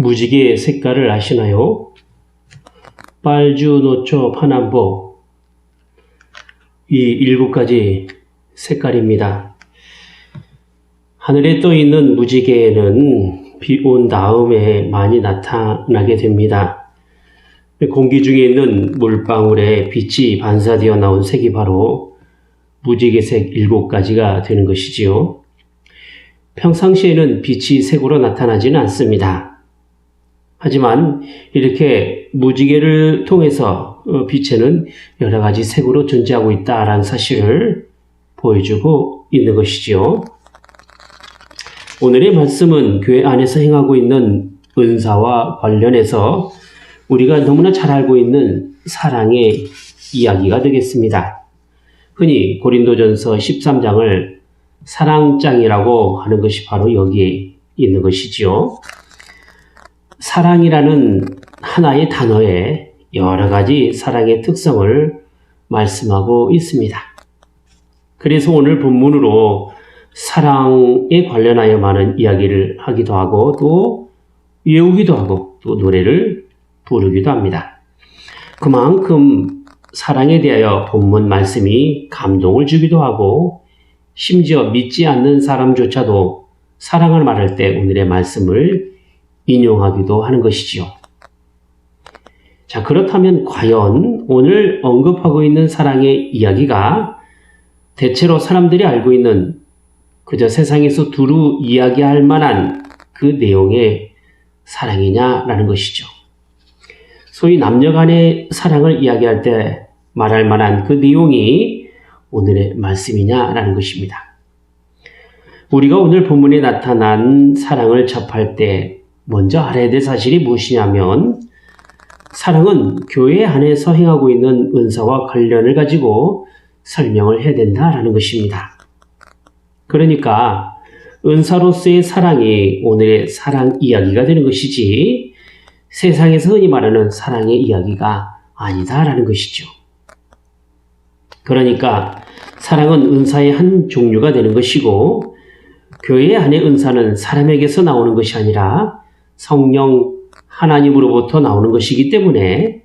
무지개 색깔을 아시나요? 빨주, 노초, 파남보, 이 7가지 색깔입니다. 하늘에 떠 있는 무지개는 비 온 다음에 많이 나타나게 됩니다. 공기 중에 있는 물방울에 빛이 반사되어 나온 색이 바로 무지개색 7가지가 되는 것이지요. 평상시에는 빛이 색으로 나타나지는 않습니다. 하지만 이렇게 무지개를 통해서 빛에는 여러 가지 색으로 존재하고 있다라는 사실을 보여주고 있는 것이지요. 오늘의 말씀은 교회 안에서 행하고 있는 은사와 관련해서 우리가 너무나 잘 알고 있는 사랑의 이야기가 되겠습니다. 흔히 고린도전서 13장을 사랑장이라고 하는 것이 바로 여기에 있는 것이지요. 사랑이라는 하나의 단어에 여러 가지 사랑의 특성을 말씀하고 있습니다. 그래서 오늘 본문으로 사랑에 관련하여 많은 이야기를 하기도 하고 또 외우기도 하고 또 노래를 부르기도 합니다. 그만큼 사랑에 대하여 본문 말씀이 감동을 주기도 하고 심지어 믿지 않는 사람조차도 사랑을 말할 때 오늘의 말씀을 인용하기도 하는 것이지요. 자, 그렇다면 과연 오늘 언급하고 있는 사랑의 이야기가 대체로 사람들이 알고 있는 그저 세상에서 두루 이야기할 만한 그 내용의 사랑이냐라는 것이죠. 소위 남녀 간의 사랑을 이야기할 때 말할 만한 그 내용이 오늘의 말씀이냐라는 것입니다. 우리가 오늘 본문에 나타난 사랑을 접할 때 먼저 알아야 될 사실이 무엇이냐면 사랑은 교회 안에서 행하고 있는 은사와 관련을 가지고 설명을 해야 된다라는 것입니다. 그러니까 은사로서의 사랑이 오늘의 사랑 이야기가 되는 것이지 세상에서 흔히 말하는 사랑의 이야기가 아니다라는 것이죠. 그러니까 사랑은 은사의 한 종류가 되는 것이고 교회 안의 은사는 사람에게서 나오는 것이 아니라 성령 하나님으로부터 나오는 것이기 때문에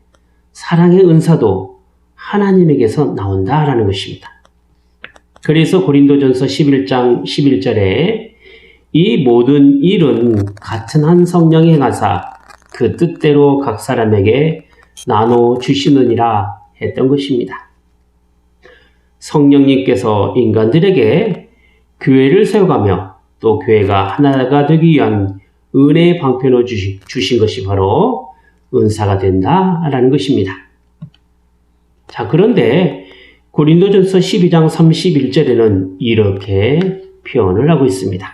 사랑의 은사도 하나님에게서 나온다라는 것입니다. 그래서 고린도전서 11장 11절에 이 모든 일은 같은 한 성령이 행하사 그 뜻대로 각 사람에게 나눠 주시느니라 했던 것입니다. 성령님께서 인간들에게 교회를 세워가며 또 교회가 하나가 되기 위한 은혜의 방편을 주신 것이 바로 은사가 된다라는 것입니다. 자, 그런데 고린도전서 12장 31절에는 이렇게 표현을 하고 있습니다.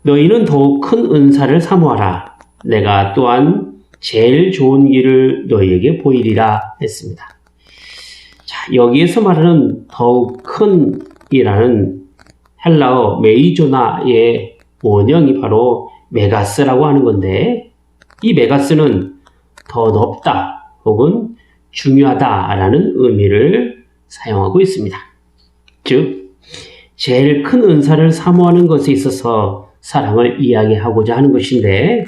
너희는 더욱 큰 은사를 사모하라. 내가 또한 제일 좋은 길을 너희에게 보이리라 했습니다. 자, 여기에서 말하는 더욱 큰 이라는 헬라어 메이조나의 원형이 바로 메가스라고 하는 건데 이 메가스는 더 높다 혹은 중요하다라는 의미를 사용하고 있습니다. 즉 제일 큰 은사를 사모하는 것에 있어서 사랑을 이야기하고자 하는 것인데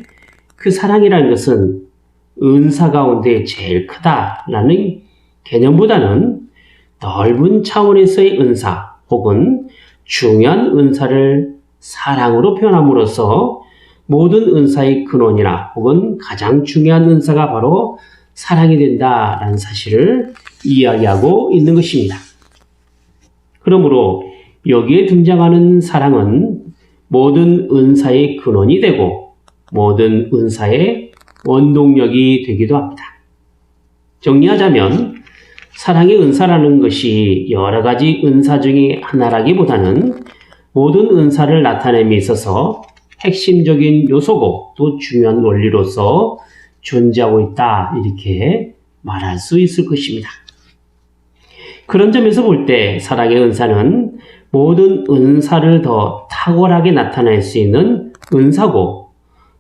그 사랑이라는 것은 은사 가운데 제일 크다라는 개념보다는 넓은 차원에서의 은사 혹은 중요한 은사를 사랑으로 표현함으로써 모든 은사의 근원이나 혹은 가장 중요한 은사가 바로 사랑이 된다라는 사실을 이야기하고 있는 것입니다. 그러므로 여기에 등장하는 사랑은 모든 은사의 근원이 되고 모든 은사의 원동력이 되기도 합니다. 정리하자면 사랑의 은사라는 것이 여러 가지 은사 중에 하나라기보다는 모든 은사를 나타냄에 있어서 핵심적인 요소고 또 중요한 원리로서 존재하고 있다 이렇게 말할 수 있을 것입니다. 그런 점에서 볼 때 사랑의 은사는 모든 은사를 더 탁월하게 나타낼 수 있는 은사고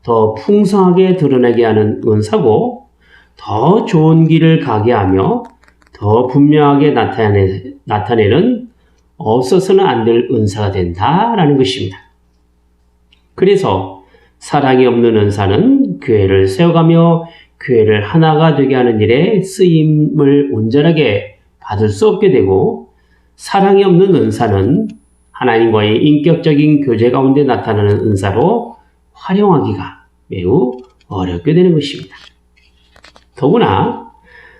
더 풍성하게 드러나게 하는 은사고 더 좋은 길을 가게 하며 더 분명하게 나타내는 없어서는 안 될 은사가 된다라는 것입니다. 그래서 사랑이 없는 은사는 교회를 세워가며 교회를 하나가 되게 하는 일에 쓰임을 온전하게 받을 수 없게 되고, 사랑이 없는 은사는 하나님과의 인격적인 교제 가운데 나타나는 은사로 활용하기가 매우 어렵게 되는 것입니다. 더구나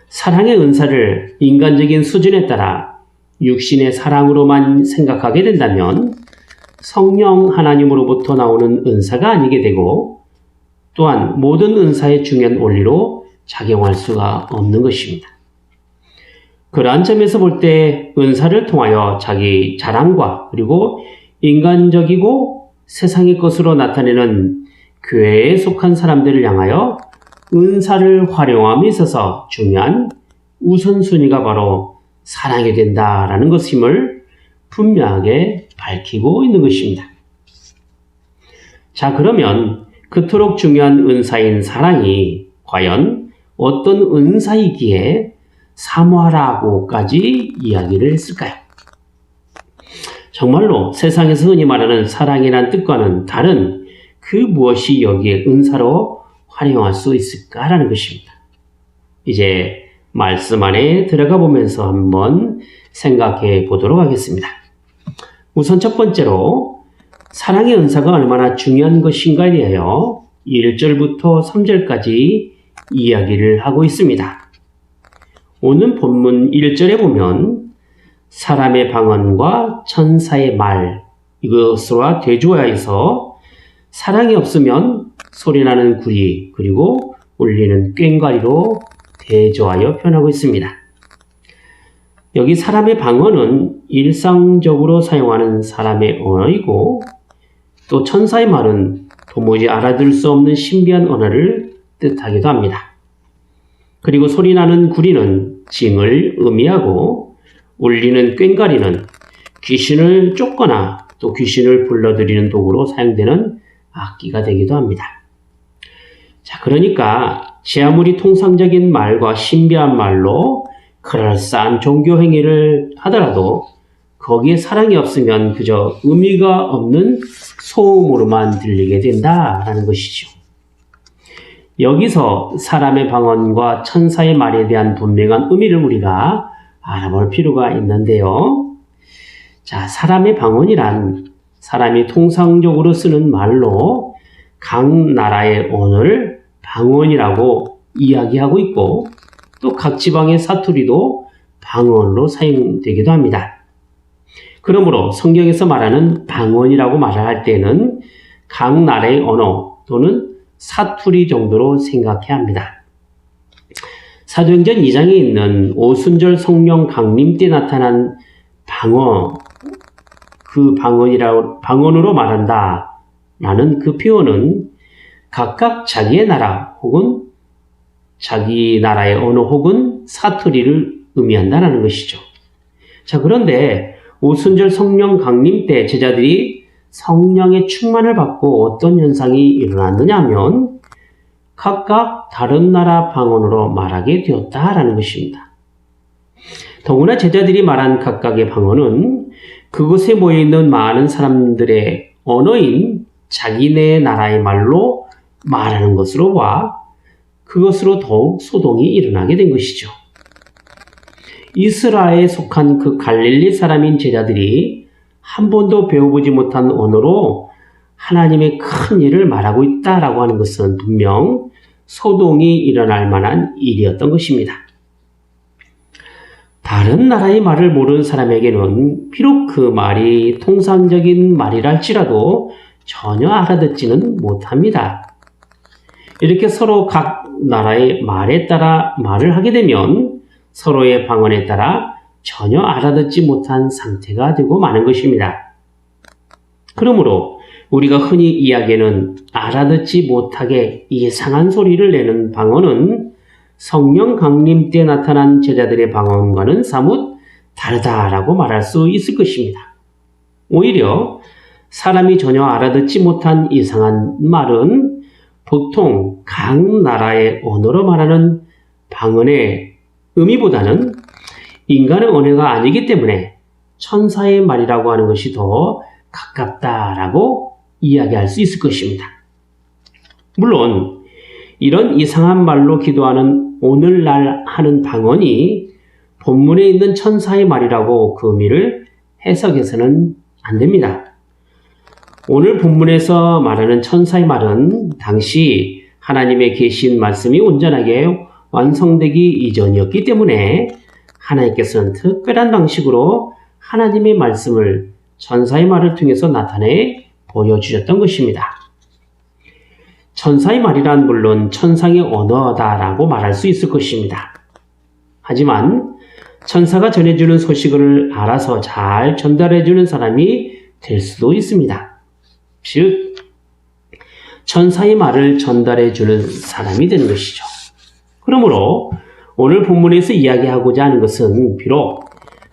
사랑의 은사를 인간적인 수준에 따라 육신의 사랑으로만 생각하게 된다면 성령 하나님으로부터 나오는 은사가 아니게 되고, 또한 모든 은사의 중요한 원리로 작용할 수가 없는 것입니다. 그러한 점에서 볼 때 은사를 통하여 자기 자랑과 그리고 인간적이고 세상의 것으로 나타내는 교회에 속한 사람들을 향하여 은사를 활용함에 있어서 중요한 우선순위가 바로 사랑이 된다라는 것임을 분명하게 밝히고 있는 것입니다. 자, 그러면 그토록 중요한 은사인 사랑이 과연 어떤 은사이기에 사모하라고까지 이야기를 했을까요? 정말로 세상에서 흔히 말하는 사랑이란 뜻과는 다른 그 무엇이 여기에 은사로 활용할 수 있을까라는 것입니다. 이제 말씀 안에 들어가 보면서 한번 생각해 보도록 하겠습니다. 우선 첫 번째로 사랑의 은사가 얼마나 중요한 것인가에 대하여 1절부터 3절까지 이야기를 하고 있습니다. 오늘 본문 1절에 보면 사람의 방언과 천사의 말, 이것으로 대조하여서 사랑이 없으면 소리나는 구리 그리고 울리는 꽹과리로 대조하여 표현하고 있습니다. 여기 사람의 방언은 일상적으로 사용하는 사람의 언어이고, 또 천사의 말은 도무지 알아들 수 없는 신비한 언어를 뜻하기도 합니다. 그리고 소리나는 구리는 징을 의미하고, 울리는 꽹과리는 귀신을 쫓거나 또 귀신을 불러들이는 도구로 사용되는 악기가 되기도 합니다. 자, 그러니까 제 아무리 통상적인 말과 신비한 말로 그럴싸한 종교 행위를 하더라도 거기에 사랑이 없으면 그저 의미가 없는 소음으로만 들리게 된다라는 것이죠. 여기서 사람의 방언과 천사의 말에 대한 분명한 의미를 우리가 알아볼 필요가 있는데요. 자, 사람의 방언이란 사람이 통상적으로 쓰는 말로 각 나라의 언어를 방언이라고 이야기하고 있고, 또 각 지방의 사투리도 방언으로 사용되기도 합니다. 그러므로 성경에서 말하는 방언이라고 말을 할 때는 각 나라의 언어 또는 사투리 정도로 생각해야 합니다. 사도행전 2장에 있는 오순절 성령 강림 때 나타난 방언, 그 방언으로 말한다 라는 그 표현은 각각 자기의 나라 혹은 자기 나라의 언어 혹은 사투리를 의미한다는 것이죠. 자, 그런데 오순절 성령 강림 때 제자들이 성령의 충만을 받고 어떤 현상이 일어났느냐 하면 각각 다른 나라 방언으로 말하게 되었다라는 것입니다. 더구나 제자들이 말한 각각의 방언은 그곳에 모여있는 많은 사람들의 언어인 자기네 나라의 말로 말하는 것으로 봐 그것으로 더욱 소동이 일어나게 된 것이죠. 이스라엘에 속한 그 갈릴리 사람인 제자들이 한 번도 배워보지 못한 언어로 하나님의 큰 일을 말하고 있다라고 하는 것은 분명 소동이 일어날 만한 일이었던 것입니다. 다른 나라의 말을 모르는 사람에게는 비록 그 말이 통상적인 말이라 할지라도 전혀 알아듣지는 못합니다. 이렇게 서로 각 나라의 말에 따라 말을 하게 되면 서로의 방언에 따라 전혀 알아듣지 못한 상태가 되고 마는 것입니다. 그러므로 우리가 흔히 이야기하는 알아듣지 못하게 이상한 소리를 내는 방언은 성령 강림 때 나타난 제자들의 방언과는 사뭇 다르다라고 말할 수 있을 것입니다. 오히려 사람이 전혀 알아듣지 못한 이상한 말은 보통 각 나라의 언어로 말하는 방언의 의미보다는 인간의 언어가 아니기 때문에 천사의 말이라고 하는 것이 더 가깝다라고 이야기할 수 있을 것입니다. 물론 이런 이상한 말로 기도하는 오늘날 하는 방언이 본문에 있는 천사의 말이라고 그 의미를 해석해서는 안 됩니다. 오늘 본문에서 말하는 천사의 말은 당시 하나님의 계신 말씀이 온전하게 완성되기 이전이었기 때문에 하나님께서는 특별한 방식으로 하나님의 말씀을 천사의 말을 통해서 나타내 보여주셨던 것입니다. 천사의 말이란 물론 천상의 언어다라고 말할 수 있을 것입니다. 하지만 천사가 전해주는 소식을 알아서 잘 전달해주는 사람이 될 수도 있습니다. 즉, 천사의 말을 전달해주는 사람이 되는 것이죠. 그러므로 오늘 본문에서 이야기하고자 하는 것은 비록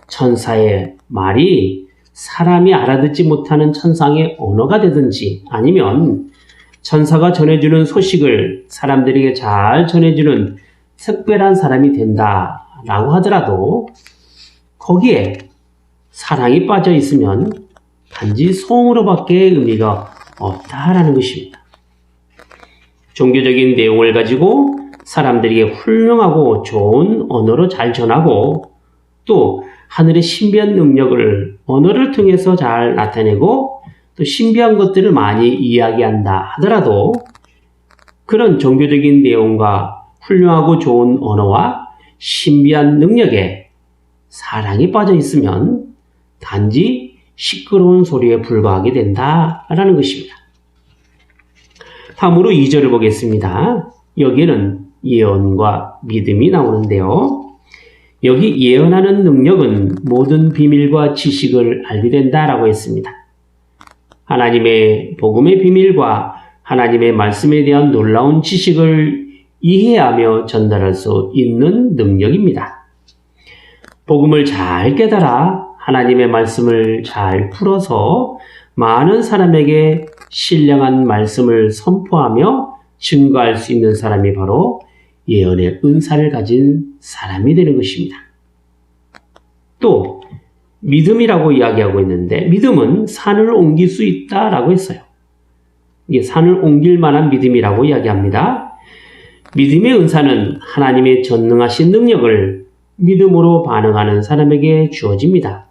천사의 말이 사람이 알아듣지 못하는 천상의 언어가 되든지 아니면 천사가 전해주는 소식을 사람들에게 잘 전해주는 특별한 사람이 된다라고 하더라도 거기에 사랑이 빠져 있으면 단지 소음으로밖에 의미가 없다라는 것입니다. 종교적인 내용을 가지고 사람들에게 훌륭하고 좋은 언어로 잘 전하고 또 하늘의 신비한 능력을 언어를 통해서 잘 나타내고 또 신비한 것들을 많이 이야기한다 하더라도 그런 종교적인 내용과 훌륭하고 좋은 언어와 신비한 능력에 사랑이 빠져 있으면 단지 시끄러운 소리에 불과하게 된다라는 것입니다. 다음으로 2절을 보겠습니다. 여기에는 예언과 믿음이 나오는데요. 여기 예언하는 능력은 모든 비밀과 지식을 알게 된다라고 했습니다. 하나님의 복음의 비밀과 하나님의 말씀에 대한 놀라운 지식을 이해하며 전달할 수 있는 능력입니다. 복음을 잘 깨달아 하나님의 말씀을 잘 풀어서 많은 사람에게 신령한 말씀을 선포하며 증거할 수 있는 사람이 바로 예언의 은사를 가진 사람이 되는 것입니다. 또 믿음이라고 이야기하고 있는데 믿음은 산을 옮길 수 있다라고 했어요. 이게 산을 옮길 만한 믿음이라고 이야기합니다. 믿음의 은사는 하나님의 전능하신 능력을 믿음으로 반응하는 사람에게 주어집니다.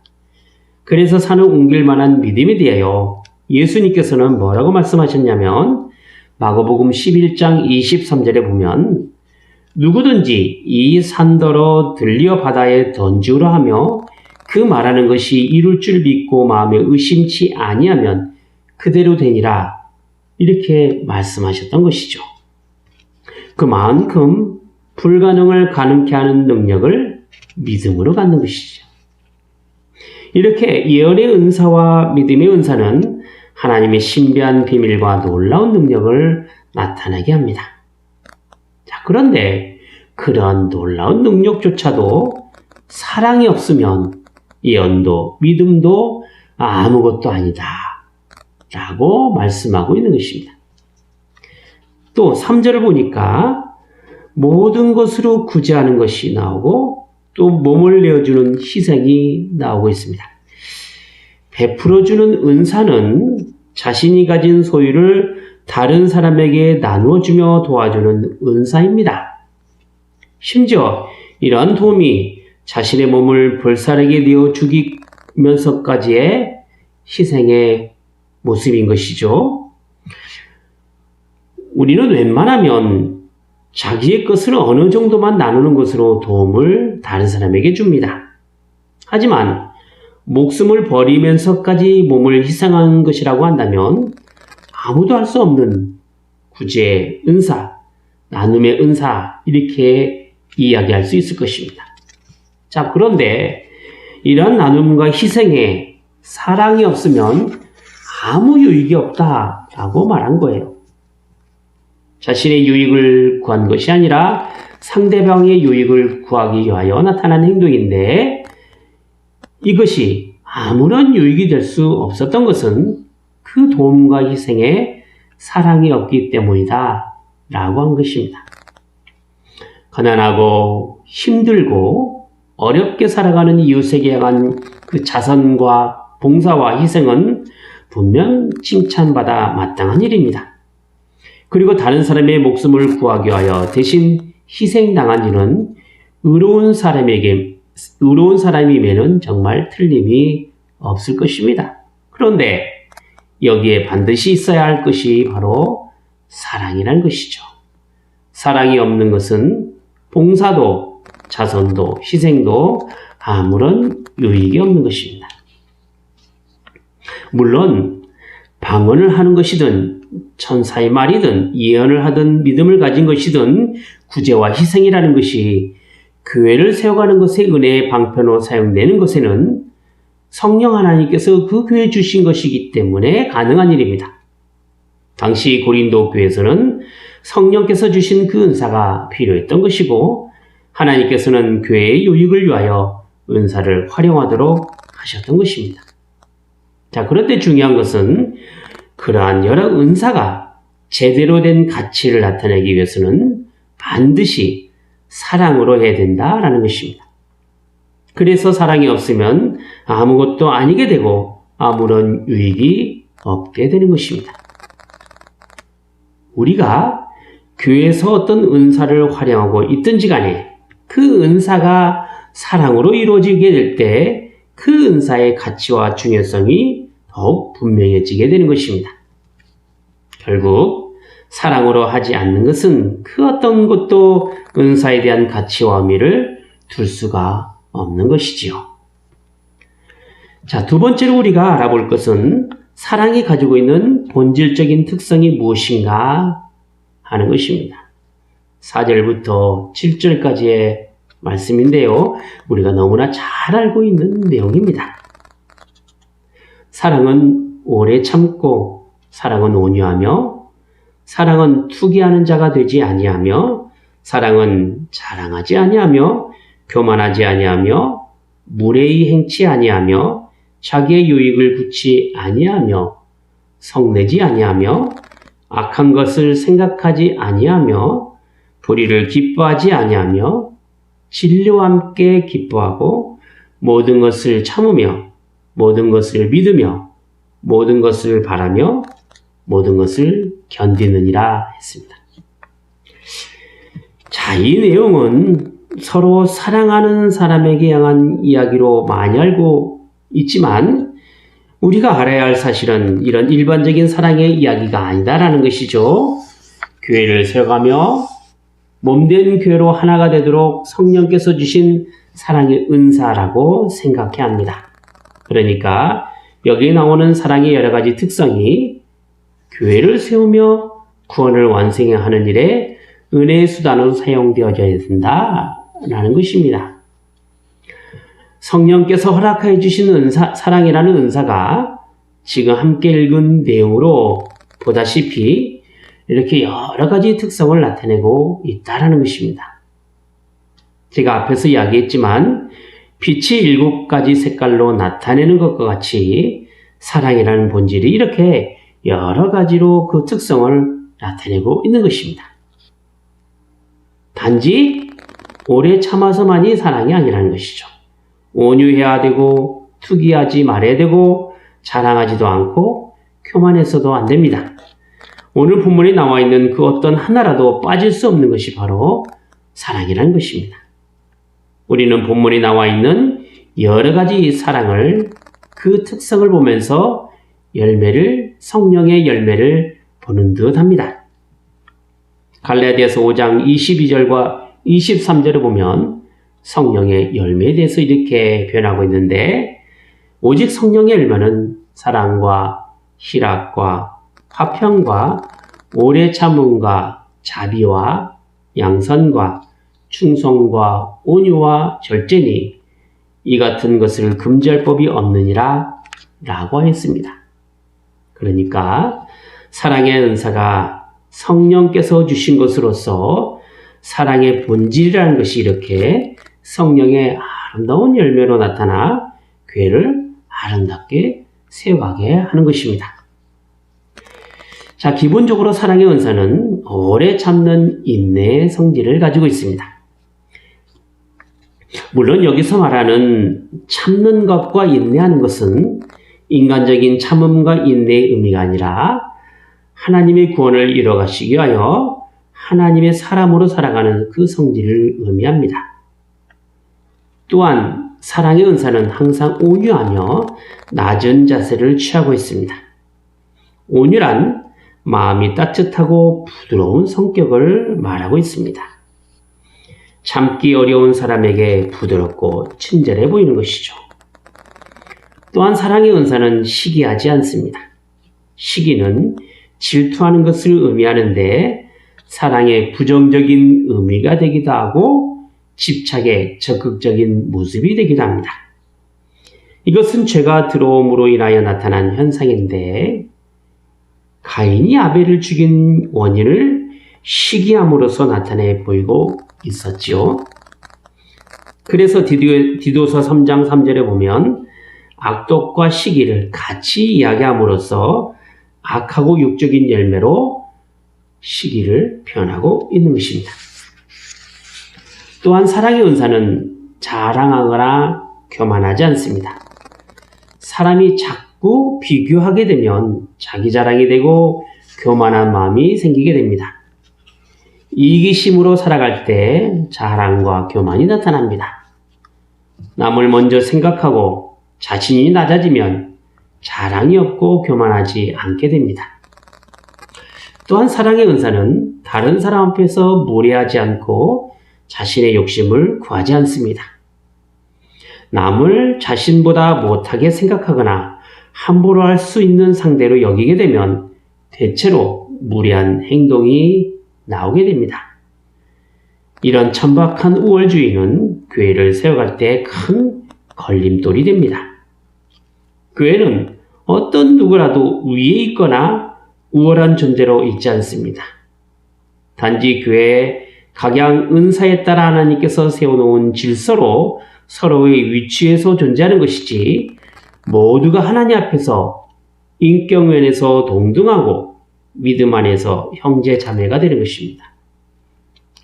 그래서 산을 옮길 만한 믿음에 대하여 예수님께서는 뭐라고 말씀하셨냐면 마가복음 11장 23절에 보면 누구든지 이 산더러 들려 바다에 던지우라 하며 그 말하는 것이 이룰 줄 믿고 마음에 의심치 아니하면 그대로 되니라 이렇게 말씀하셨던 것이죠. 그만큼 불가능을 가능케 하는 능력을 믿음으로 갖는 것이죠. 이렇게 예언의 은사와 믿음의 은사는 하나님의 신비한 비밀과 놀라운 능력을 나타나게 합니다. 자, 그런데 그런 놀라운 능력조차도 사랑이 없으면 예언도 믿음도 아무것도 아니다 라고 말씀하고 있는 것입니다. 또 3절을 보니까 모든 것으로 구제하는 것이 나오고 또 몸을 내어주는 희생이 나오고 있습니다. 베풀어주는 은사는 자신이 가진 소유를 다른 사람에게 나누어주며 도와주는 은사입니다. 심지어 이러한 도움이 자신의 몸을 불사르게 내어 죽이면서까지의 희생의 모습인 것이죠. 우리는 웬만하면 자기의 것을 어느 정도만 나누는 것으로 도움을 다른 사람에게 줍니다. 하지만 목숨을 버리면서까지 몸을 희생한 것이라고 한다면 아무도 할 수 없는 구제의 은사, 나눔의 은사 이렇게 이야기할 수 있을 것입니다. 자, 그런데 이러한 나눔과 희생에 사랑이 없으면 아무 유익이 없다라고 말한 거예요. 자신의 유익을 구한 것이 아니라 상대방의 유익을 구하기 위하여 나타난 행동인데 이것이 아무런 유익이 될 수 없었던 것은 그 도움과 희생에 사랑이 없기 때문이다 라고 한 것입니다. 가난하고 힘들고 어렵게 살아가는 이웃에게 향한 그 자선과 봉사와 희생은 분명 칭찬받아 마땅한 일입니다. 그리고 다른 사람의 목숨을 구하기 위하여 대신 희생당한 이는 의로운 사람임에는 정말 틀림이 없을 것입니다. 그런데 여기에 반드시 있어야 할 것이 바로 사랑이라는 것이죠. 사랑이 없는 것은 봉사도, 자선도, 희생도 아무런 유익이 없는 것입니다. 물론 방언을 하는 것이든 천사의 말이든 예언을 하든 믿음을 가진 것이든 구제와 희생이라는 것이 교회를 세워가는 것의 은혜의 방편으로 사용되는 것에는 성령 하나님께서 그 교회에 주신 것이기 때문에 가능한 일입니다. 당시 고린도 교회에서는 성령께서 주신 그 은사가 필요했던 것이고 하나님께서는 교회의 유익을 위하여 은사를 활용하도록 하셨던 것입니다. 자, 그런데 중요한 것은 그러한 여러 은사가 제대로 된 가치를 나타내기 위해서는 반드시 사랑으로 해야 된다라는 것입니다. 그래서 사랑이 없으면 아무것도 아니게 되고 아무런 유익이 없게 되는 것입니다. 우리가 교회에서 어떤 은사를 활용하고 있든지 간에 그 은사가 사랑으로 이루어지게 될 때 그 은사의 가치와 중요성이 더욱 분명해지게 되는 것입니다. 결국 사랑으로 하지 않는 것은 그 어떤 것도 은사에 대한 가치와 의미를 둘 수가 없는 것이지요. 자, 두 번째로 우리가 알아볼 것은 사랑이 가지고 있는 본질적인 특성이 무엇인가 하는 것입니다. 4절부터 7절까지의 말씀인데요. 우리가 너무나 잘 알고 있는 내용입니다. 사랑은 오래 참고, 사랑은 온유하며, 사랑은 투기하는 자가 되지 아니하며, 사랑은 자랑하지 아니하며, 교만하지 아니하며, 무례히 행치 아니하며, 자기의 유익을 붙이 아니하며, 성내지 아니하며, 악한 것을 생각하지 아니하며, 불의를 기뻐하지 아니하며, 진리와 함께 기뻐하고, 모든 것을 참으며, 모든 것을 믿으며, 모든 것을 바라며, 모든 것을 견디느니라 했습니다. 자, 이 내용은 서로 사랑하는 사람에게 향한 이야기로 많이 알고 있지만 우리가 알아야 할 사실은 이런 일반적인 사랑의 이야기가 아니다라는 것이죠. 교회를 세워가며 몸된 교회로 하나가 되도록 성령께서 주신 사랑의 은사라고 생각해야 합니다. 그러니까 여기에 나오는 사랑의 여러 가지 특성이 교회를 세우며 구원을 완성하는 일에 은혜의 수단으로 사용되어져야 된다라는 것입니다. 성령께서 허락해 주신 사랑이라는 은사가 지금 함께 읽은 내용으로 보다시피 이렇게 여러 가지 특성을 나타내고 있다는 것입니다. 제가 앞에서 이야기했지만 빛이 7가지 색깔로 나타내는 것과 같이 사랑이라는 본질이 이렇게 여러 가지로 그 특성을 나타내고 있는 것입니다. 단지 오래 참아서만이 사랑이 아니라는 것이죠. 온유해야 되고 투기하지 말아야 되고 자랑하지도 않고 교만해서도 안 됩니다. 오늘 본문에 나와 있는 그 어떤 하나라도 빠질 수 없는 것이 바로 사랑이라는 것입니다. 우리는 본문에 나와 있는 여러 가지 사랑을 그 특성을 보면서 성령의 열매를 보는 듯 합니다. 갈라디아서 5장 22절과 23절을 보면 성령의 열매에 대해서 이렇게 표현하고 있는데 오직 성령의 열매는 사랑과 희락과 화평과 오래 참음과 자비와 양선과 충성과 온유와 절제니 이 같은 것을 금지할 법이 없느니라 라고 했습니다. 그러니까 사랑의 은사가 성령께서 주신 것으로서 사랑의 본질이라는 것이 이렇게 성령의 아름다운 열매로 나타나 교회를 아름답게 세워가게 하는 것입니다. 자, 기본적으로 사랑의 은사는 오래 참는 인내의 성질을 가지고 있습니다. 물론 여기서 말하는 참는 것과 인내하는 것은 인간적인 참음과 인내의 의미가 아니라 하나님의 구원을 이뤄가시기 위하여 하나님의 사람으로 살아가는 그 성질을 의미합니다. 또한 사랑의 은사는 항상 온유하며 낮은 자세를 취하고 있습니다. 온유란 마음이 따뜻하고 부드러운 성격을 말하고 있습니다. 참기 어려운 사람에게 부드럽고 친절해 보이는 것이죠. 또한 사랑의 은사는 시기하지 않습니다. 시기는 질투하는 것을 의미하는데 사랑의 부정적인 의미가 되기도 하고 집착의 적극적인 모습이 되기도 합니다. 이것은 죄가 들어옴으로 인하여 나타난 현상인데 가인이 아벨을 죽인 원인을 시기함으로써 나타내 보이고 있었지요. 그래서 디도서 3장 3절에 보면 악독과 시기를 같이 이야기함으로써 악하고 육적인 열매로 시기를 표현하고 있는 것입니다. 또한 사랑의 은사는 자랑하거나 교만하지 않습니다. 사람이 자꾸 비교하게 되면 자기 자랑이 되고 교만한 마음이 생기게 됩니다. 이기심으로 살아갈 때 자랑과 교만이 나타납니다. 남을 먼저 생각하고 자신이 낮아지면 자랑이 없고 교만하지 않게 됩니다. 또한 사랑의 은사는 다른 사람 앞에서 무례하지 않고 자신의 욕심을 구하지 않습니다. 남을 자신보다 못하게 생각하거나 함부로 할 수 있는 상대로 여기게 되면 대체로 무례한 행동이 나오게 됩니다. 이런 천박한 우월주의는 교회를 세워갈 때 큰 걸림돌이 됩니다. 교회는 어떤 누구라도 위에 있거나 우월한 존재로 있지 않습니다. 단지 교회의 각양 은사에 따라 하나님께서 세워놓은 질서로 서로의 위치에서 존재하는 것이지 모두가 하나님 앞에서 인격면에서 동등하고 믿음 안에서 형제 자매가 되는 것입니다.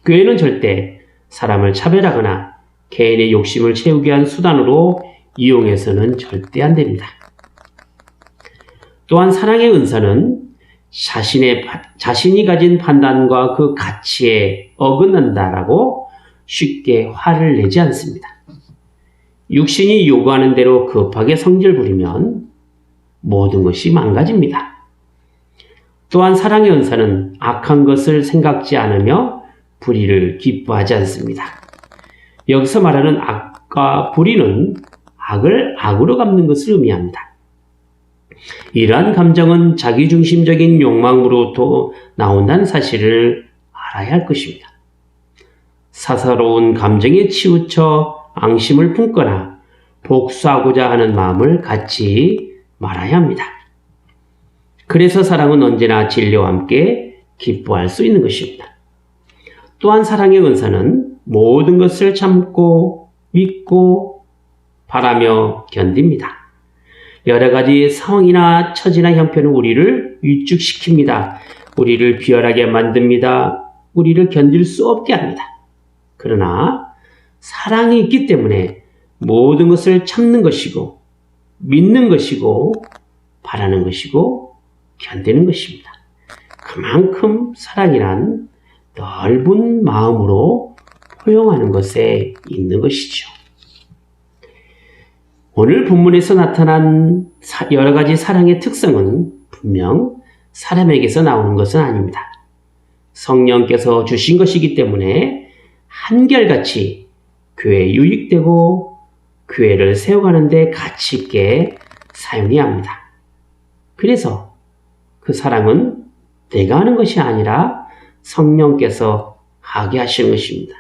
교회는 절대 사람을 차별하거나 개인의 욕심을 채우기 위한 수단으로 이용해서는 절대 안 됩니다. 또한 사랑의 은사는 자신이 가진 판단과 그 가치에 어긋난다라고 쉽게 화를 내지 않습니다. 육신이 요구하는 대로 급하게 성질 부리면 모든 것이 망가집니다. 또한 사랑의 은사는 악한 것을 생각지 않으며 불의를 기뻐하지 않습니다. 여기서 말하는 악과 불의는 악을 악으로 갚는 것을 의미합니다. 이러한 감정은 자기중심적인 욕망으로부터 나온다는 사실을 알아야 할 것입니다. 사사로운 감정에 치우쳐 앙심을 품거나 복수하고자 하는 마음을 갖지 말아야 합니다. 그래서 사랑은 언제나 진리와 함께 기뻐할 수 있는 것입니다. 또한 사랑의 은사는 모든 것을 참고 믿고 바라며 견딥니다. 여러 가지 상황이나 처지나 형편은 우리를 위축시킵니다. 우리를 비열하게 만듭니다. 우리를 견딜 수 없게 합니다. 그러나 사랑이 있기 때문에 모든 것을 참는 것이고 믿는 것이고 바라는 것이고 견디는 것입니다. 그만큼 사랑이란 넓은 마음으로 포용하는 것에 있는 것이죠. 오늘 본문에서 나타난 여러 가지 사랑의 특성은 분명 사람에게서 나오는 것은 아닙니다. 성령께서 주신 것이기 때문에 한결같이 교회에 유익되고 교회를 세워가는 데 가치 있게 사용해야 합니다. 그래서 그 사랑은 내가 하는 것이 아니라 성령께서 하게 하시는 것입니다.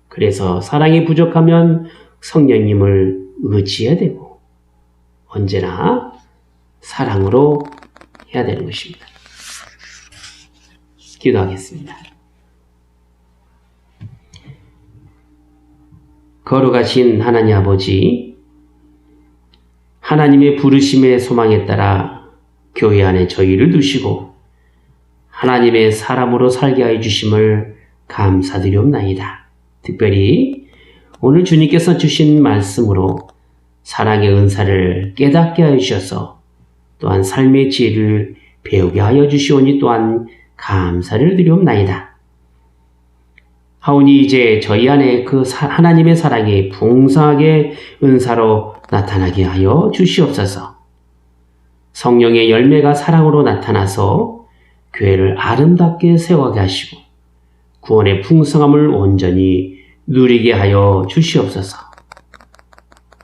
그래서 사랑이 부족하면 성령님을 의지해야 되고 언제나 사랑으로 해야 되는 것입니다. 기도하겠습니다. 거룩하신 하나님 아버지, 하나님의 부르심의 소망에 따라 교회 안에 저희를 두시고 하나님의 사람으로 살게 하여 주심을 감사드리옵나이다. 특별히 오늘 주님께서 주신 말씀으로 사랑의 은사를 깨닫게 하여 주셔서 또한 삶의 지혜를 배우게 하여 주시오니 또한 감사를 드리옵나이다. 하오니 이제 저희 안에 그 하나님의 사랑이 풍성하게 은사로 나타나게 하여 주시옵소서. 성령의 열매가 사랑으로 나타나서 교회를 아름답게 세워가게 하시고 구원의 풍성함을 온전히 누리게 하여 주시옵소서.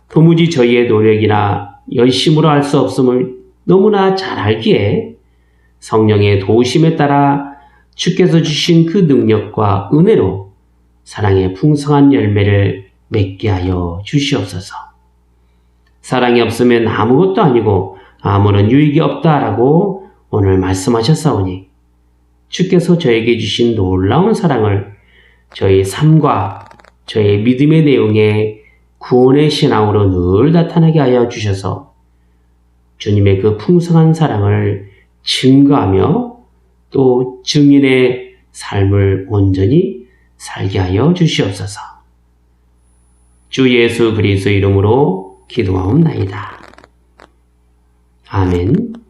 도무지 저희의 노력이나 열심으로 할 수 없음을 너무나 잘 알기에 성령의 도우심에 따라 주께서 주신 그 능력과 은혜로 사랑의 풍성한 열매를 맺게 하여 주시옵소서. 사랑이 없으면 아무것도 아니고 아무런 유익이 없다라고 오늘 말씀하셨사오니 주께서 저에게 주신 놀라운 사랑을 저희 삶과 저의 믿음의 내용에 구원의 신앙으로 늘 나타나게 하여 주셔서 주님의 그 풍성한 사랑을 증거하며 또 증인의 삶을 온전히 살게 하여 주시옵소서. 주 예수 그리스도 이름으로 기도하옵나이다. 아멘.